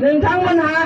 नोंथांमोनहा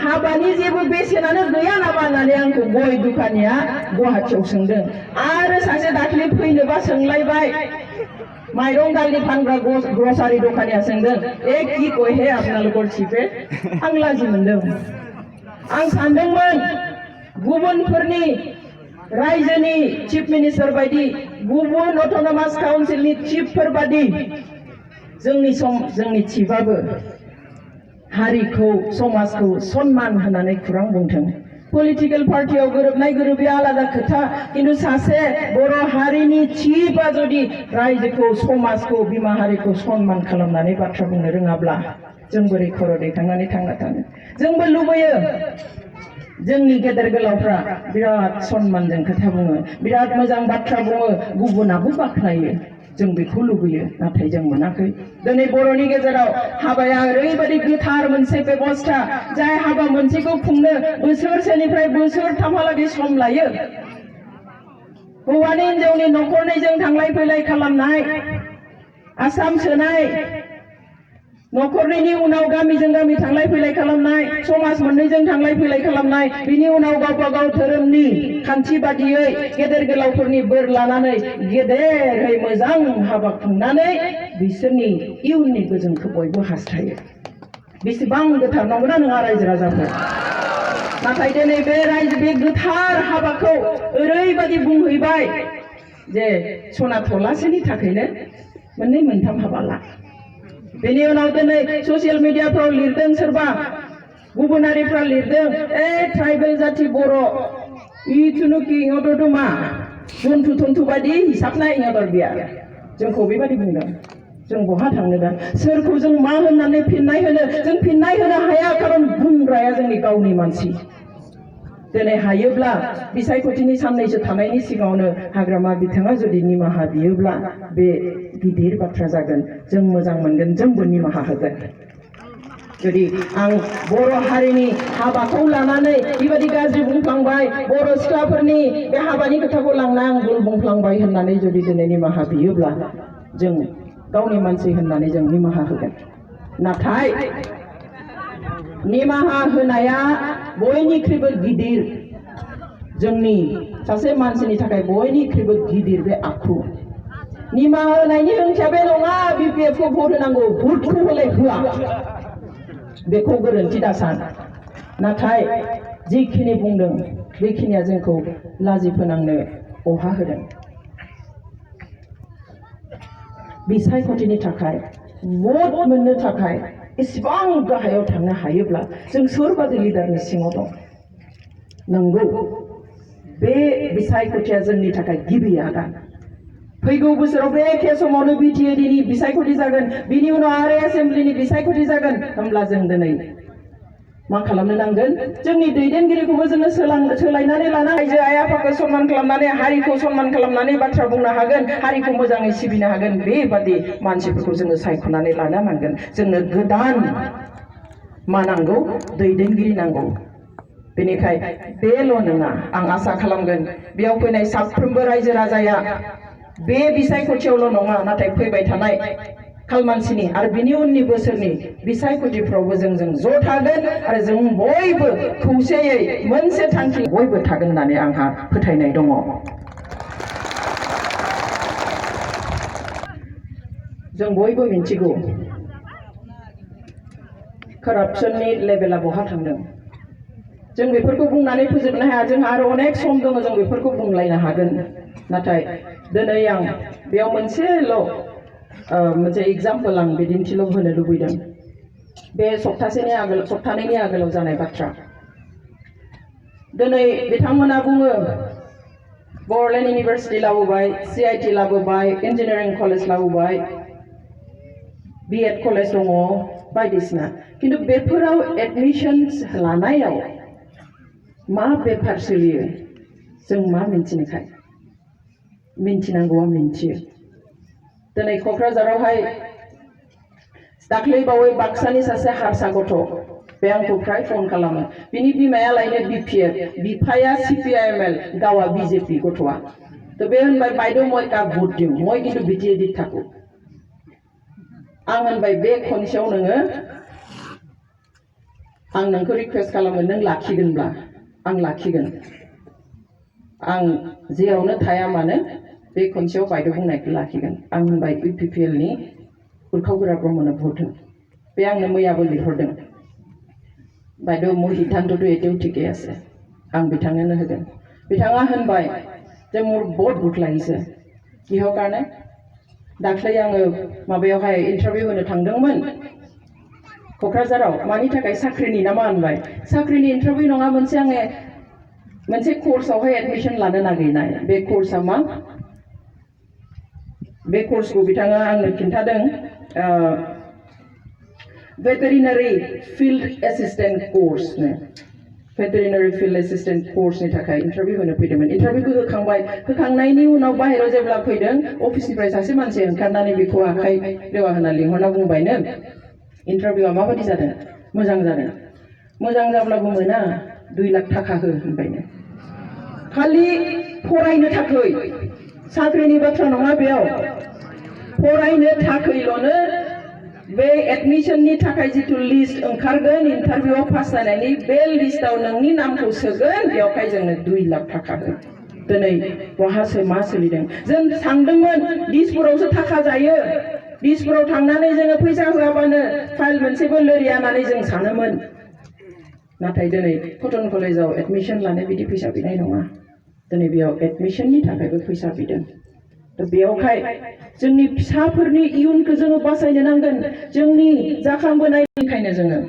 हाबानि जेबो बेसेनानो गैया नामा होननानै आंखौ गय दुखानिया गुवाहाटियाव सोंदों आरो सासे दाख्लै फैनोबा सोंलायबाय माइरं दालि फानग्रा ग्रसारि दखानिया सोंदों की कोई है अपना लोगोर छिपे आं लाजि मोनदों आं सानदोंमोन गुबुनफोरनि रायजोनि चिफ मिनिस्टार बायदि गुबुन अट'नमास काउन्सिलनि चिफफोर बायदि जोंनि चिफआबो हारिखौ समाजखौ सन्मान होनानै खुरां बुंथों पलिटिकल पार्टियाव गोरोबनाय गोरोबैया आलादा खोथा किन्तु सासे बर' हारिनि चिफआ जुदि रायजोखौ समाजखौ बिमा हारिखौ सन्मान खालामनानै बाथ्रा बुंनो रोङाब्ला जों बोरै खर' दैखांनानै थांना थानो जोंबो लुबैयो जोंनि गेदेर गोलावफ्रा बिराद सन्मानजों खोथा बुङो बिराद मोजां बाथ्रा बुङो गुबुनाबो बाख्नायो जों बेखौ लुबैयो नाथाय जों मोनाखै दिनै बर'नि गेजेराव हाबाया ओरैबायदि गोथार मोनसे बेबस्था जाय हाबा मोनसेखौ खुंनो बोसोरसेनिफ्राय बोसोरथामहालागै सम लायो हौवानि हिनजावनि न'खरनैजों थांलाय फैलाय खालामनाय आसाम सोनाय न'खरनैनि उनाव गामिजों गामि थांलाय फैलाय खालामनाय समाज मोननैजों थांलाय फैलाय खालामनाय बिनि उनाव गावबा गाव धोरोमनि खान्थि बादियै गेदेर गोलावफोरनि बोर लानानै गेदेरै मोजां हाबा खुंनानै बिसोरनि इयुननि गोजोनखौ बयबो हास्थायो बेसेबां गोथार नंगौना नङा रायजो राजाफोर नाथाय दिनै बे गोथार हाबाखौ ओरैबायदि बुंहैबाय जे सना थलासेनि थाखायनो मोननै मोनथाम हाबा ला बेनि उनाव दिनै ससियेल मिडियाफ्राव लिरदों सोरबा गुबुनारिफ्रा लिरदों ट्राइबेल जाथि बर' इथुनुकि इङावथ' मा जन्थु थन्थु बायदि हिसाब नाय इङाव बिया जोंखौ बेबायदि बुंदों जों बहा थांनो दा सोरखौ जों मा होननानै फिननाय होनो जों फिननाय होनो हाया खारन बुंग्राया जोंनि गावनि मानसि दिनै हायोब्ला बिसायख'थिनि साननैसो थानायनि सिगाङावनो हाग्रामा बिथाङा जुदि निमाहा बियोब्ला बे गिदिर बाथ्रा जागोन जों मोजां मोनगोन जोंबो निमाहा होगोन जुदि आं बर' हारिनि हाबाखौ लानानै बेबायदि गाज्रि बुंफ्लांबाय बर' सिख्लाफोरनि बे हाबानि खोथाखौ लांना आं भुल बुंफ्लांबाय होननानै जुदि दिनै निमाहा बियोब्ला जों गावनि मानसि होननानै जों निमाहा होगोन नाथाय निमाहा होनाया बयनिख्रुइबो गिदिर जोंनि सासे मानसिनि थाखाय बयनिख्रुइबो गिदिर बे आखु निमाहा होनायनि ओंथिया बे नङा BPF खौ भट होनांगौ भटखौ होलाय होआ बेखौ गोरोन्थि दासान नाथाय जिखिनि बुंदों बेखिनिया जोंखौ लाजि फोनांनो अहा होदों बिसायख'थिनि थाखाय भट मोननो थाखाय इसेबां गाहायाव थांनो हायोब्ला जों सोरबादि लिडारनि सिङाव दं नंगौ बे बिसायख'थिया जोंनि थाखाय गिबि आगान फैगौ बोसोराव बे एखे समावनो BTADनि बिसायख'थि जागोन बिनि उनाव आरो एसेम्ब्लिनि बिसायख'थि जागोन होमब्ला जों दिनै मा खालामनो नांगोन जोंनि दैदेनगिरिखौबो जोङो सोलायनानै लानो रायजो आइ आफाखौ सन्मान खालामनानै हारिखौ सन्मान खालामनानै बाथ्रा बुंनो हागोन हारिखौ मोजाङै सिबिनो हागोन बेबादि मानसिफोरखौ जोङो सायख'नानै लानो नांगोन जोंनो गोदान मा नांगौ दैदेनगिरि नांगौ बेनिखायनो बेल' नङा आं आसा खालामगोन बेयाव फैनाय साफ्रोमबो रायजो राजाया बे बिसायख'थियावल' नङा नाथाय फैबाय थानाय खालमानसिनि आरो बिनि उननि बोसोरनि बिसायख'थिफ्रावबो जों ज' थागोन आरो जों बयबो खौसेयै मोनसे थांखि बयबो थागोन होननानै आंहा फोथायनाय दङ जों बयबो मिन्थिगौ कारापसननि लेभेला बहा थांदों जों बेफोरखौ बुंनानै फोजोबनो हाया जोंहा आरो अनेक सम दङ जों बेफोरखौ बुंलायनो हागोन नाथाय दिनै आं बेयाव मोनसे एग्जाम्पल आं बिदिन्थिल' होनो लुबैदों बे सप्तानैनि आगोलाव जानाय बाथ्रा दिनै बिथांमोना बुङो बर'लेण्ड इउनिभार्सिटि लाबोबाय CIT लाबोबाय इन्जिनियारिं कलेज लाबोबाय B.Ed कलेज दङ बायदिसिना किन्तु बेफोराव एडमिशन्स लानायाव मा बेफार सोलियो जों मा मिन्थिनोखाय मिन्थिनांगौआ मिन्थियो दिनै क'क्राझारावहाय दाख्लै बावै बाक्सानि सासे हारसा गथ' बे आंखौ फ्राय फन खालामो बिनि बिमाया लायनो BPF बिफाया CPIML गावा BJP गथ'आ तो बे होनबाय बायद' মই काक भट दिउ মই किन्तु BTAD थाखो आं होनबाय बे खनसेयाव नोङो आं नोंखौ रिक्वेस्ट खालामो नों लाखिगोनब्ला आं लाखिगोन आं जेयावनो थाया मानो बे खनसेयाव बायद' बुंनायखौ लाखिगोन आं होनबाय UPPL नि उरखावगोरा ब्रह्मनो भट हो बे आंनो मैयाबो लिरहरदों बायद' मोर सिद्धान्त'টো एতিয়াও ঠিকেই আছে आं बिथांनो होगोन बिथाङा होनबाय जे मोर बहुत दुख লাগিছে किहर कारणे दाख्लै आङो माबायावहाय इन्टारभिउ होनो थांदोंमोन क'क्राझाराव मानि थाखाय साख्रिनि नामा होनबाय साख्रिनि इन्टारभिउ नङा मोनसे कर्सआवहाय एडमिशन लानो नागिरनाय बे कर्सआ मा बे कर्सखौ बिथाङा आंनो खिन्थादों veterinary field assistant course veterinary field assistant कर्सनि थाखाय इन्टारभिउ होनो फैदोंमोन इन्टारभिउखौ होखांनायनि उनाव बाहेरायाव जेब्ला फैदों अफिसनिफ्राय सासे मानसि ओंखारनानै बेखौ आखाइ रेवा होना लिंहरना बुंबायनो इन्टारभिउआ माबायदि जादों मोजां जाब्लाबो मोना 2 लाख थाखा हो होनबायनो खालि फरायनो थाखाय साख्रिनि बाथ्रा नङा बेयाव फरायनो थाखायल'नो बे एडमिशननि थाखाय जितु लिस्ट ओंखारगोन इन्टारभिउआव पास जानायनि बे लिस्टआव नोंनि नामखौ सोगोन बेयावहाय जोंनो 2 लाख थाखा हो दिनै बहासो मा सोलिदों जों सानदोंमोन दिसपुरावसो थाखा जायो दिसपुराव थांनानै जोङो फैसा होआबानो फाइल मोनसेबो लोरिया होननानै जों सानोमोन नाथाय दिनै कटन कलेजाव एडमिशन लानो बिदि फैसा बिनाय नङा दिनै बेयाव एडमिशननि थाखायबो फैसा बिदों बेयावहाय जोंनि फिसाफोरनि इयुनखौ जोङो बासायनो नांगोन जोंनि जाखांबोनायनिखायनो जोङो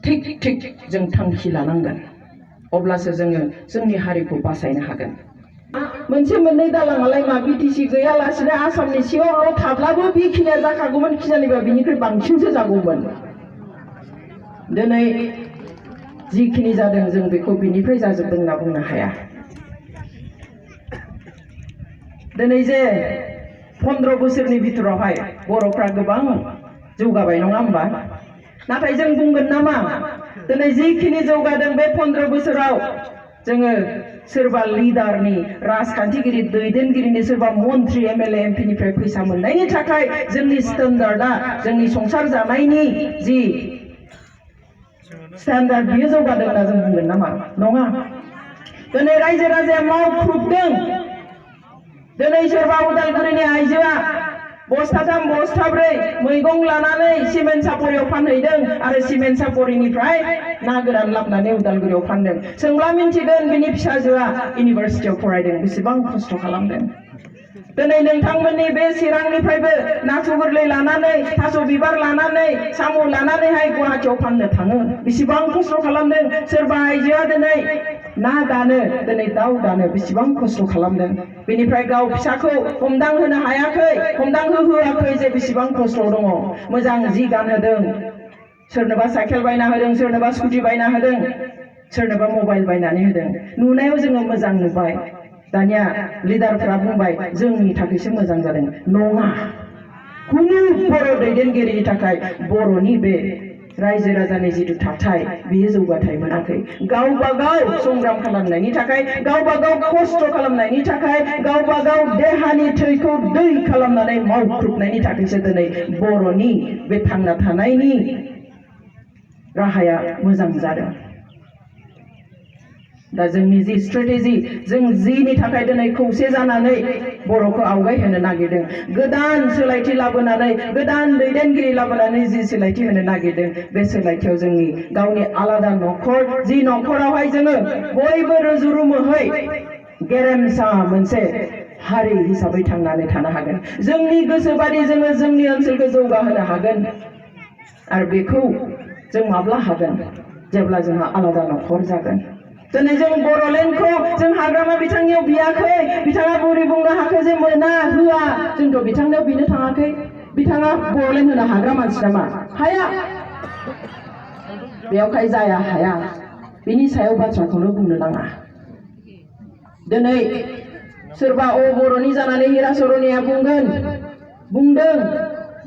थिक जों थांखि लानांगोन अब्लासो जोङो जोंनि हारिखौ बासायनो हागोन मोनसे मोननै दालाङालाय मा बिटिसि गैयालासिनो आसामनि सिङावल' थाब्लाबो बेखिनिया जाखागौमोन खिजानिबा बिनिख्रुइ बांसिनसो जागौमोन दिनै जिखिनि जादों जों बेखौ बिनिफ्राय जाजोबदों होनना बुंनो हाया दिनै जे 15 बोसोरनि भितरावहाय बर'फ्रा गोबां जौगाबाय नङा होमबा नाथाय जों बुंगोन नामा दिनै जिखिनि जौगादों बे 15 बोसोराव जोङो सोरबा लिडारनि राजखान्थिगिरि दैदेनगिरिनि सोरबा मन्त्रि MLA MPनिफ्राय फैसा मोननायनि थाखाय जोंनि स्टेन्डार्डआ जोंनि संसार जानायनि जि स्टेन्डार्ड बियो जौगादों होनना जों बुंगोन नामा नङा दिनै रायजो राजाया मावख्रुबदों दिनै सोरबा उदालगुरिनि आइजोआ बस्थाथाम बस्थाब्रै मैगं लानानै सिमेन्ट सापरियाव फानहैदों आरो सिमेन्ट सापरिनिफ्राय ना गोरान लाबोनानै उदालगुरियाव फानदों सोंब्ला मिन्थिगोन बिनि फिसाजोआ इउनिभार्सिटियाव फरायदों बेसेबां खस्थ' खालामदों दिनै नोंथांमोननि बे चिरांनिफ्रायबो नाथुर गोरलै लानानै थास' बिबार लानानै साम' लानानैहाय गुवाहाटियाव फाननो थाङो बेसेबां खस्थ' खालामदों सोरबा आइजोआ दिनै ना दानो दिनै दाउ दानो बेसेबां खस्थ' खालामदों बेनिफ्राय गाव फिसाखौ हमदांहोनो हायाखै हमदांहोआखै जे बेसेबां खस्थ' दङ मोजां जि गानहोदों सोरनोबा साइकेल बायना होदों सोरनोबा स्कुटि बायना होदों सोरनोबा मबाइल बायनानै होदों नुनायाव जोङो मोजां नुबाय दानिया लिडारफोरा बुंबाय जोंनि थाखायसो मोजां जादों नङा कुनु बर' दैदेनगिरिनि थाखाय बर'नि बे रायजो राजानि जितु थाथाय बियो जौगाथाय मोनाखै गावबा गाव संग्राम खालामनायनि थाखाय गावबा गाव खस्थ' खालामनायनि थाखाय गावबा गाव देहानि थैखौ दै खालामनानै मावख्रुबनायनि थाखायसो दिनै बर'नि बे थांना थानायनि राहाया मोजां जादों दा जोंनि जि स्ट्रेटेजि जों जिनि थाखाय दिनै खौसे जानानै बर'खौ आवगायहोनो नागिरदों गोदान सोलायथि लाबोनानै गोदान दैदेनगिरि लाबोनानै जि सोलायथि होनो नागिरदों बे सोलायथियाव जोंनि गावनि आलादा न'खर जि न'खरावहाय जोङो बयबो रुजुरुमुहै गेरेमसा मोनसे हारि हिसाबै थांनानै थानो हागोन जोंनि गोसोबादि जोङो जोंनि ओनसोलखौ जौगाहोनो हागोन आरो बेखौ जों माब्ला हागोन जेब्ला जोंहा आलादा न'खर जागोन दिनै जों बर'लेण्डखौ जों हाग्रामा बिथांनियाव बियाखै बिथाङा बुरि बुंनो हाखै जे मोना होआ जोंथ' बिथांनियाव बिनो थाङाखै बिथाङा बर'लेण्ड होनो हाग्रा मानसि नामा हाया बेयावहाय जाया हाया बिनि सायाव बाथ्राखौनो बुंनो नाङा दिनै सोरबा बर'नि जानानै हिराचरनिया बुंदों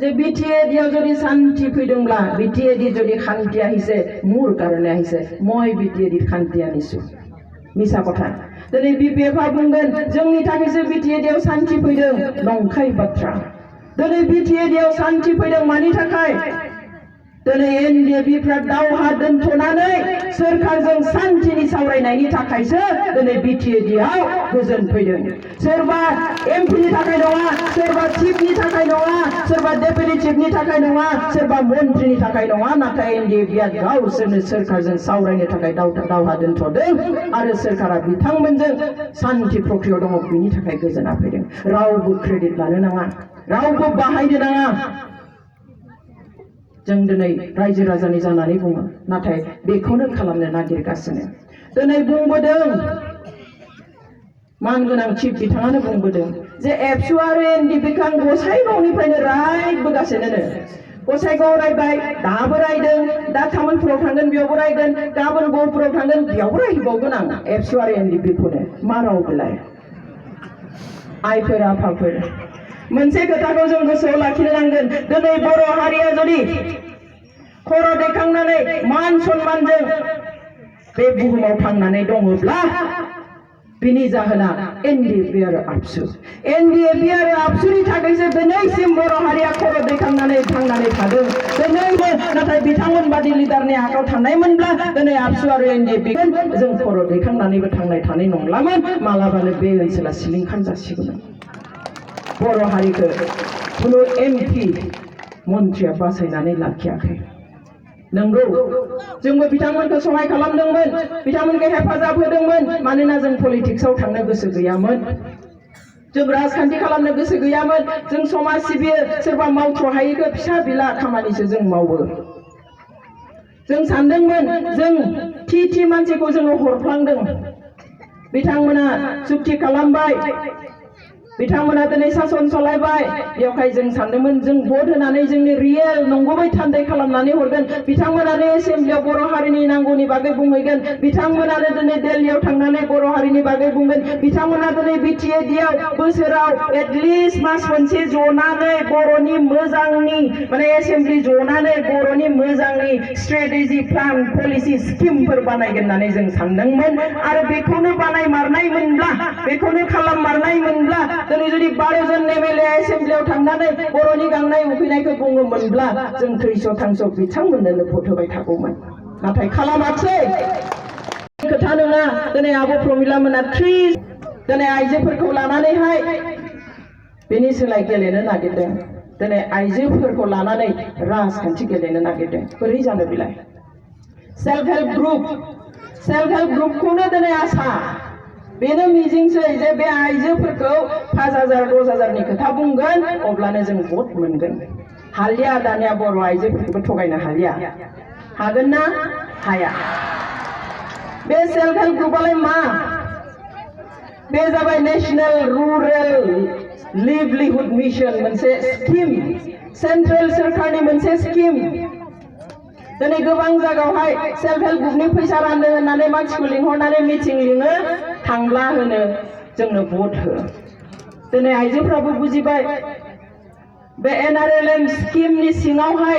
जे बिटिएडियाव যদি শান্তি फैदोंब्ला बिटिएडि যদি শান্তি আহিছে মোৰ কাৰণে আহিছে মই बिटिएडि শান্তি আনিছো মিছা কথা दिनै बिपिएफआ बुंगोन जोंनि थाखायसो बिटिएडियाव শান্ति फैदों नंखाय बाथ्रा दिनै बिटिएडियाव শান্ति फैदों मानि थाखाय दिनै एनडिएफबिफ्रा दावहा दोनथ'नानै सोरखारजों सान्थिनि सावरायनायनि थाखायसो दिनै बिटिएडिआव गोजोन फैदों। सोरबा एमपिनि थाखाय नङा, सोरबा चिफनि थाखाय नङा, सोरबा डेपुटि चिफनि थाखाय नङा, सोरबा मन्थ्रिनि थाखाय नङा, नाथाय एनडिएफबिआ गावसोरनो सोरखारजों सावरायनो थाखाय दावहा दोनथ'दों आरो सोरखारा बिथांमोनजों सान्थि प्रक्रियायाव दङ, बिनि थाखाय गोजोना फैदों। रावबो क्रेडिट लानो नाङा, रावबो बाहायनो नाङा। जों दिनै रायजो राजानि जानानै बुङो, नाथाय बेखौनो खालामनो नागिरगासिनो। दिनै बुंबोदों मानगोनां चिफ बिथाङानो बुंबोदों जे एबसु आरो एनडिएफबिखौ आं गसाइगावनिफ्रायनो रायबोगासिनो। गसाइगाव रायबाय, दाबो रायदों, दा तामुलपुराव थांगोन बेयावबो रायगोन, गाबोन गहपुराव थांगोन बेयावबो रायबावगोन आं एबसु आरो एनडिएफबिखौनो। मा राव बेलाय? आइफोर आफाफोर, मोनसे खोथाखौ जों गोसोआव लाखिनो नांगोन। दिनै बर' हारिया जुदि खर' दैखांनानै मान सन्मानजों बे बुहुमाव थांनानै दङब्ला बिनि जाहोना एनडिएफबि आरो आबसु। एनडिएफबि आरो आबसुनि थाखायसो दिनैसिम बर' हारिया खर' दैखांनानै थांनानै थादों। दिनैबो नाथाय बिथांमोन बादि लिडारनि आखायाव थानायमोनब्ला दिनै आबसु आरो एनडिएफबि जों खर' दैखांनानैबो थानाय नंलामोन, मालाबानो बे ओनसोला सिलिंखार जासिगौमोन। बर' हारिखौ खुनु एमपि मन्थ्रिया बासायनानै लाखियाखै। नंगौ, जोंबो बिथांमोनखौ सहाय खालामदोंमोन, बिथांमोनखौ हेफाजाब होदोंमोन, मानोना जों पलिटिक्सआव थांनो गोसो गैयामोन, जों राजखान्थि खालामनो गोसो गैयामोन। जों समाज सिबियो, सोरबा मावथ्र'हायैखौ फिसा बिला खामानिसो जों मावो। जों सानदोंमोन जों थि मानसिखौ जोङो हरफ्लांदों, बिथांमोना सुक्ति खालामबाय, बिथांमोना दिनै सासन सालायबाय। बेवहाय जों सानदोंमोन जों भट होनानै जोंनि रियेल नंगुबै थान्दै खालामनानै हरगोन। बिथांमोनानो एसेम्ब्लियाव बर' हारिनि नांगौनि बागै बुंहैगोन, बिथांमोनानो दिनै दिल्लीयाव थांनानै बर' हारिनि बागै बुंगोन, बिथांमोना दिनै बिटिएडिआव बोसोराव एटलिस्ट मास मोनसे जनानै बर'नि मोजांनि माने एसेम्ब्लि जनानै बर'नि मोजांनि स्ट्रेटेजि प्लान पलिसि स्किमफोर बानायगोन होननानै जों सानदोंमोन। आरो बेखौनो बानायमारनायमोनब्ला, बेखौनो खालाममारनायमोनब्ला दिनै जुदि 12 जन एमएलए एसेम्ब्लियाव थांनानै बर'नि गांनाय उखैनायखौ बुङोमोनब्ला जों थैस' थांस' बिथांमोननो भट होबाय थागौमोन, नाथाय खालामाखिसै। खोथा नङा, दिनै आब' प्रमिला मोना दिनै आइजोफोरखौ लानानैहाय बेनि सोलाय गेलेनो नागिरदों। दिनै आइजोफोरखौ लानानै राजखान्थि गेलेनो नागिरदों। बोरै जानो बिलाय? सेल्फ हेल्प ग्रुपखौनो दिनै आसा, बेनो मिजिंसै जे बे आइजोफोरखौ 5,000 10,000नि खोथा बुंगोन, अब्लानो जों भट मोनगोन। हालिया, दानिया बर' आइजोफोरखौबो थगायनो हालिया। हागोन ना? हाया। बे सेल्फ हेल्प ग्रुपआलाय मा? बे जाबाय नेशनेल रुरेल लिभलिहुड मिशन, मोनसे स्किम, सेन्ट्रेल सोरखारनि मोनसे स्किम। दिनै गोबां जायगायावहाय सेल्फ हेल्प ग्रुपनि फैसा राननो होननानै मानसिखौ लिंहरनानै मिटिं लिङो, थांब्ला होनो जोंनो भट हो। दिनै आइजोफ्राबो बुजिबाय बे एनआरएलएम स्किमनि सिङावहाय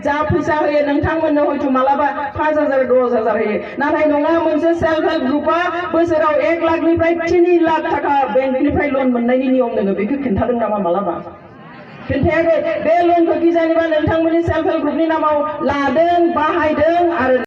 जा फैसा होयो नोंथांमोननो हयथ' मालाबा 5,000 10,000 होयो, नाथाय नङा, मोनसे सेल्फ हेल्प ग्रुपआ बोसोराव 1 लाखनिफ्राय 3 लाख थाखा बेंकनिफ्राय लन मोननायनि नियम दङ। बेखौ खिन्थादों नामा मालाबा? खिन्थायाखै। बे लनखौ गिजानिबा नोंथांमोननि सेल्फ हेल्प ग्रुपनि नामाव लादों, बाहायदों आरो